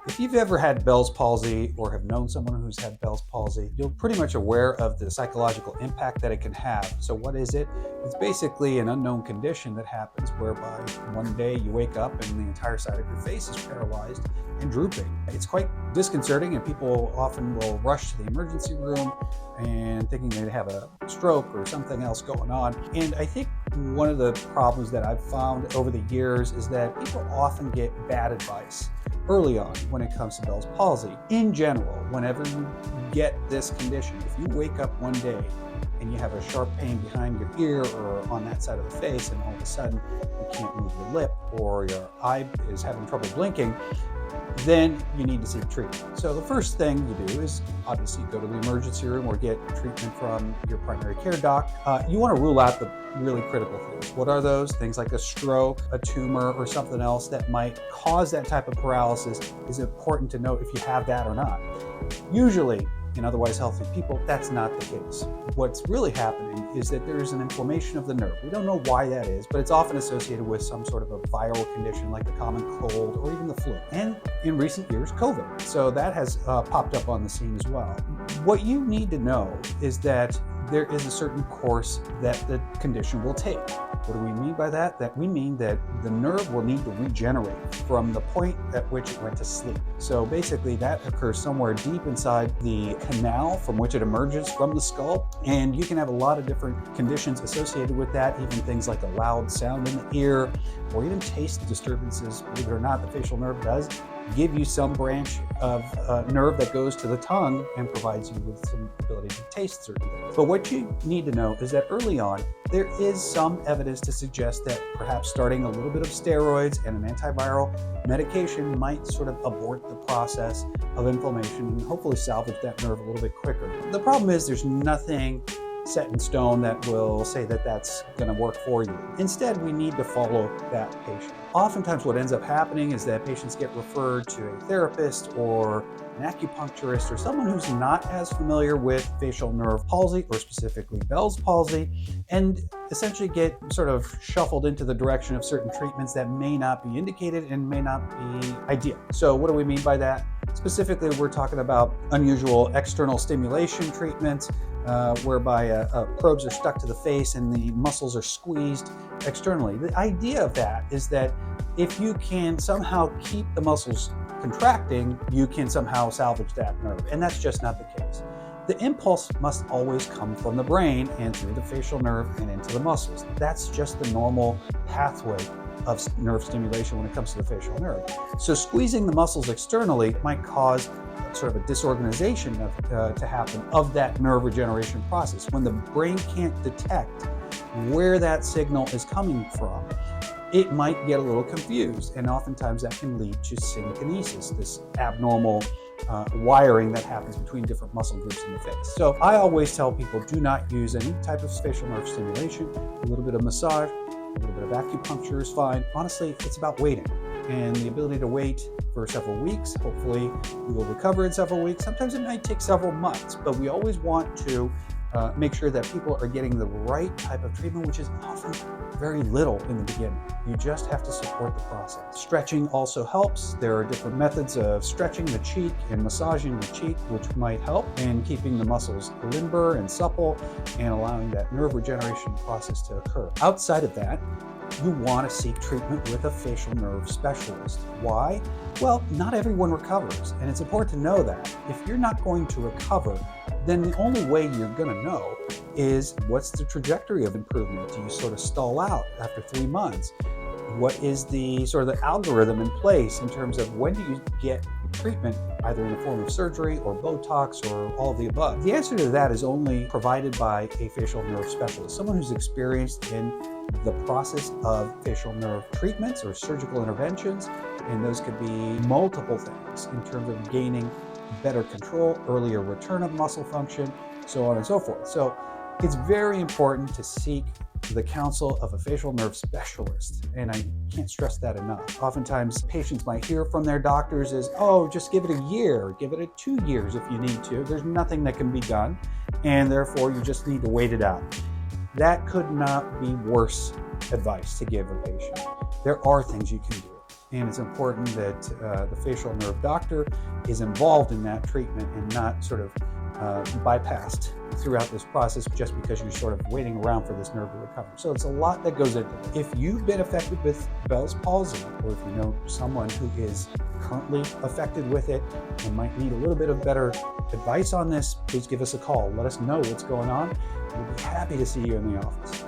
If you've ever had Bell's palsy or have known someone who's had Bell's palsy, you're pretty much aware of the psychological impact that it can have. So what is it? It's basically an unknown condition that happens whereby one day you wake up and the entire side of your face is paralyzed and drooping. It's quite disconcerting, and people often will rush to the emergency room and thinking they have a stroke or something else going on. And I think one of the problems that I've found over the years is that people often get bad advice early on when it comes to Bell's palsy. In general, whenever you get this condition, if you wake up one day and you have a sharp pain behind your ear or on that side of the face, and all of a sudden you can't move your lip or your eye is having trouble blinking, then you need to seek treatment. So the first thing you do is obviously go to the emergency room or get treatment from your primary care doc. You want to rule out the really critical things. What are those? Things like a stroke, a tumor, or something else that might cause that type of paralysis. Is important to note if you have that or not. Usually, in otherwise healthy people, that's not the case. What's really happening is that there's an inflammation of the nerve. We don't know why that is, but it's often associated with some sort of a viral condition like the common cold or even the flu. And in recent years, COVID. So that has popped up on the scene as well. What you need to know is that there is a certain course that the condition will take. What do we mean by that? That we mean that the nerve will need to regenerate from the point at which it went to sleep. So basically that occurs somewhere deep inside the canal from which it emerges from the skull. And you can have a lot of different conditions associated with that, even things like a loud sound in the ear or even taste disturbances. Believe it or not, the facial nerve does give you some branch of nerve that goes to the tongue and provides you with some ability to taste certain things. But what you need to know is that early on, there is some evidence to suggest that perhaps starting a little bit of steroids and an antiviral medication might sort of abort the process of inflammation and hopefully salvage that nerve a little bit quicker. The problem is there's nothing set in stone that will say that that's going to work for you. Instead, we need to follow that patient. Oftentimes what ends up happening is that patients get referred to a therapist or an acupuncturist or someone who's not as familiar with facial nerve palsy or specifically Bell's palsy, and essentially get sort of shuffled into the direction of certain treatments that may not be indicated and may not be ideal. So what do we mean by that? Specifically, we're talking about unusual external stimulation treatments, whereby probes are stuck to the face and the muscles are squeezed externally. The idea of that is that if you can somehow keep the muscles contracting, you can somehow salvage that nerve, and that's just not the case. The impulse must always come from the brain and through the facial nerve and into the muscles. That's just the normal pathway of nerve stimulation when it comes to the facial nerve. So squeezing the muscles externally might cause sort of a disorganization to happen of that nerve regeneration process. When the brain can't detect where that signal is coming from, it might get a little confused, and oftentimes that can lead to synkinesis, this abnormal wiring that happens between different muscle groups in the face. So I always tell people, do not use any type of facial nerve stimulation. A little bit of massage, a little bit of acupuncture is fine. Honestly, it's about waiting and the ability to wait for several weeks. Hopefully you will recover in several weeks. Sometimes it might take several months, but we always want to make sure that people are getting the right type of treatment, which is often very little in the beginning. You just have to support the process. Stretching also helps. There are different methods of stretching the cheek and massaging the cheek, which might help in keeping the muscles limber and supple and allowing that nerve regeneration process to occur. Outside of that, you want to seek treatment with a facial nerve specialist. Why? Well, not everyone recovers, and it's important to know that. If you're not going to recover, then the only way you're going to know is what's the trajectory of improvement? Do you sort of stall out after 3 months? What is the sort of the algorithm in place in terms of when do you get treatment, either in the form of surgery or Botox or all of the above? The answer to that is only provided by a facial nerve specialist, someone who's experienced in the process of facial nerve treatments or surgical interventions, and those could be multiple things in terms of gaining better control, earlier return of muscle function, so on and so forth. So it's very important to seek the counsel of a facial nerve specialist, and I can't stress that enough. Oftentimes patients might hear from their doctors is, oh, just give it a year, give it 2 years if you need to. There's nothing that can be done, and therefore you just need to wait it out. That could not be worse advice to give a patient. There are things you can do. And it's important that the facial nerve doctor is involved in that treatment and not sort of bypassed throughout this process just because you're sort of waiting around for this nerve to recover. So it's a lot that goes into it. If you've been affected with Bell's palsy, or if you know someone who is currently affected with it and might need a little bit of better advice on this, please give us a call. Let us know what's going on. We'll be happy to see you in the office.